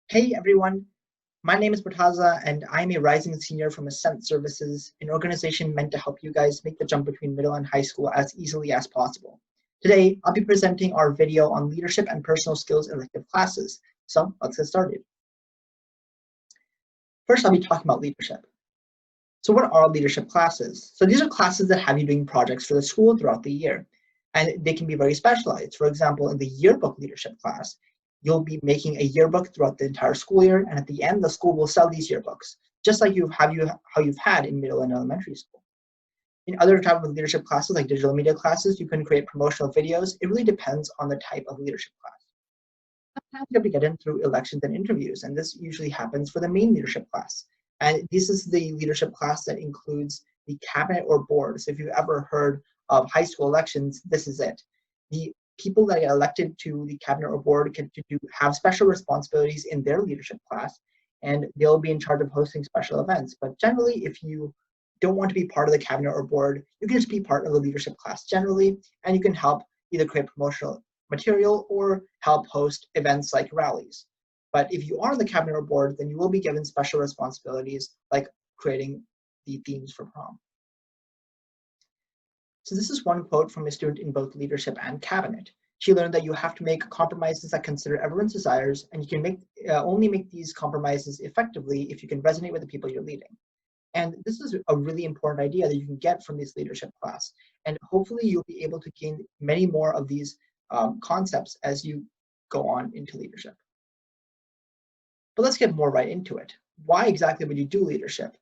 Hey everyone, my name is Murtaza and I'm a rising senior from Ascent Services, an organization meant to help you guys make the jump between middle and high school as easily as possible. Today, I'll be presenting our video on leadership and personal skills elective classes. So let's get started. First, I'll be talking about leadership. So what are leadership classes? So these are classes that have you doing projects for the school throughout the year, and they can be very specialized. For example, in the yearbook leadership class, you'll be making a yearbook throughout the entire school year, and at the end, the school will sell these yearbooks, just like how you've had in middle and elementary school. In other type of leadership classes, like digital media classes, you can create promotional videos. It really depends on the type of leadership class. Sometimes you have to get in through elections and interviews, and this usually happens for the main leadership class. And this is the leadership class that includes the cabinet or board. So if you've ever heard of high school elections, this is it. The people that get elected to the cabinet or board get to have special responsibilities in their leadership class, and they'll be in charge of hosting special events. But generally, if you don't want to be part of the cabinet or board, you can just be part of the leadership class generally, and you can help either create promotional material or help host events like rallies. But if you are on the cabinet or board, then you will be given special responsibilities like creating the themes for prom. So this is one quote from a student in both leadership and cabinet. She learned that you have to make compromises that consider everyone's desires, and you can only make these compromises effectively if you can resonate with the people you're leading. And this is a really important idea that you can get from this leadership class. And hopefully you'll be able to gain many more of these concepts as you go on into leadership. But let's get more right into it. Why exactly would you do leadership?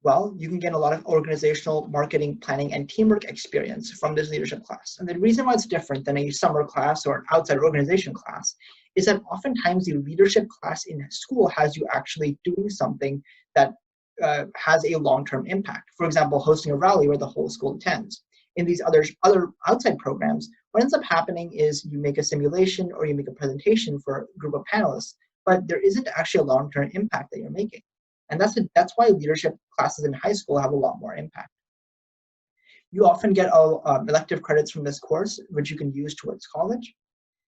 Well, you can get a lot of organizational, marketing, planning, and teamwork experience from this leadership class. And the reason why it's different than a summer class or an outside organization class is that oftentimes the leadership class in school has you actually doing something that has a long-term impact. For example, hosting a rally where the whole school attends. In these other outside programs, what ends up happening is you make a simulation or you make a presentation for a group of panelists, but there isn't actually a long-term impact that you're making. And that's why leadership classes in high school have a lot more impact. You often get elective credits from this course, which you can use towards college.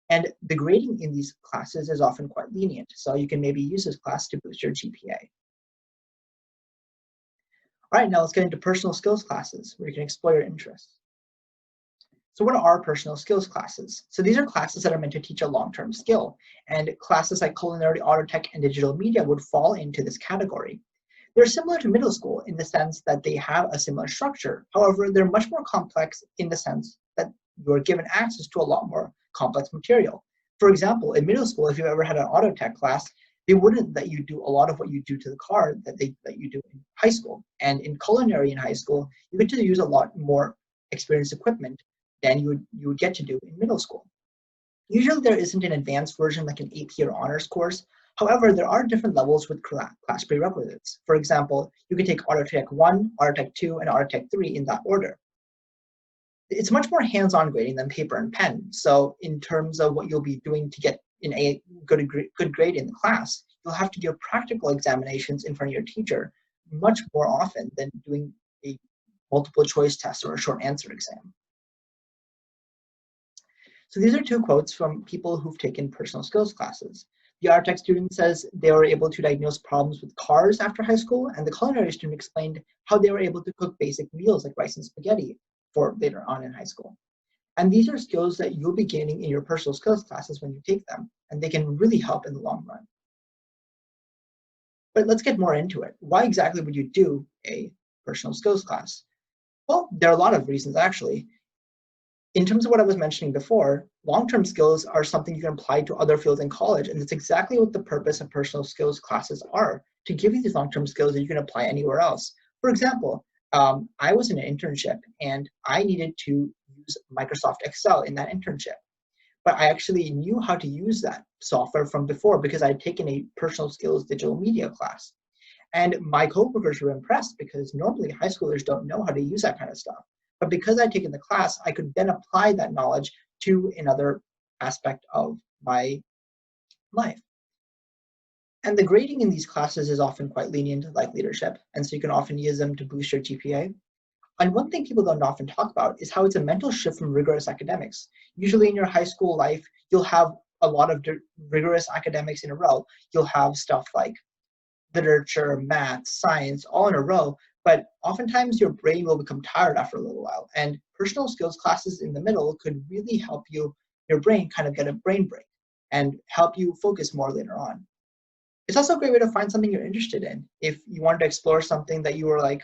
And the grading in these classes is often quite lenient. So you can maybe use this class to boost your GPA. All right, now let's get into personal skills classes where you can explore your interests. So what are personal skills classes? So these are classes that are meant to teach a long-term skill, and classes like culinary, auto tech, and digital media would fall into this category. They're similar to middle school in the sense that they have a similar structure. However, they're much more complex in the sense that you're given access to a lot more complex material. For example, in middle school, if you've ever had an auto tech class, they wouldn't let you do a lot of what you do to the car that you do in high school. And in culinary in high school, you get to use a lot more experienced equipment than you would get to do in middle school. Usually there isn't an advanced version like an AP or honors course. However, there are different levels with class prerequisites. For example, you can take Auto Tech 1, Auto Tech 2, and Auto Tech 3 in that order. It's much more hands-on grading than paper and pen. So in terms of what you'll be doing to get in a good grade in the class, you'll have to give practical examinations in front of your teacher much more often than doing a multiple choice test or a short answer exam. So these are two quotes from people who've taken personal skills classes. The art tech student says they were able to diagnose problems with cars after high school, and the culinary student explained how they were able to cook basic meals like rice and spaghetti for later on in high school. And these are skills that you'll be gaining in your personal skills classes when you take them, and they can really help in the long run. But let's get more into it. Why exactly would you do a personal skills class? Well, there are a lot of reasons actually. In terms of what I was mentioning before, long-term skills are something you can apply to other fields in college, and it's exactly what the purpose of personal skills classes are, to give you these long-term skills that you can apply anywhere else. For example, I was in an internship and I needed to use Microsoft Excel in that internship. But I actually knew how to use that software from before because I had taken a personal skills digital media class. And my coworkers were impressed because normally high schoolers don't know how to use that kind of stuff. But because I'd taken the class, I could then apply that knowledge to another aspect of my life. And the grading in these classes is often quite lenient, like leadership, and so you can often use them to boost your GPA. And one thing people don't often talk about is how it's a mental shift from rigorous academics. Usually in your high school life, you'll have a lot of rigorous academics in a row, you'll have stuff like literature, math, science, all in a row, but oftentimes your brain will become tired after a little while. And personal skills classes in the middle could really help your brain kind of get a brain break and help you focus more later on. It's also a great way to find something you're interested in. If you wanted to explore something that you were like,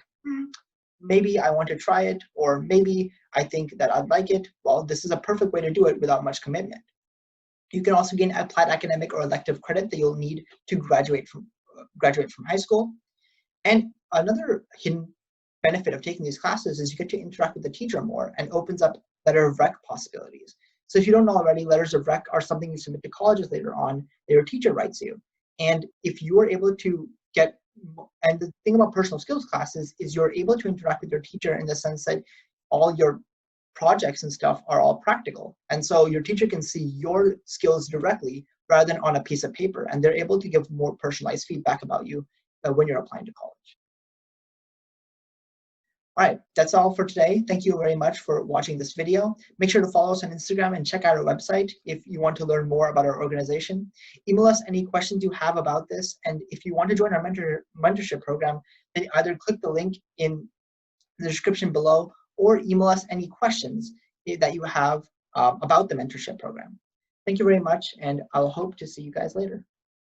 maybe I want to try it, or maybe I think that I'd like it, well, this is a perfect way to do it without much commitment. You can also gain applied academic or elective credit that you'll need to graduate from high school. And another hidden benefit of taking these classes is you get to interact with the teacher more and opens up letter of rec possibilities. So if you don't know already, letters of rec are something you submit to colleges later on that your teacher writes you. And if you are able to get, and the thing about personal skills classes is you're able to interact with your teacher in the sense that all your projects and stuff are all practical. And so your teacher can see your skills directly rather than on a piece of paper. And they're able to give more personalized feedback about you when you're applying to college. All right, that's all for today. Thank you very much for watching this video. Make sure to follow us on Instagram and check out our website if you want to learn more about our organization. Email us any questions you have about this. And if you want to join our mentorship program, then either click the link in the description below or email us any questions that you have about the mentorship program. Thank you very much, and I'll hope to see you guys later.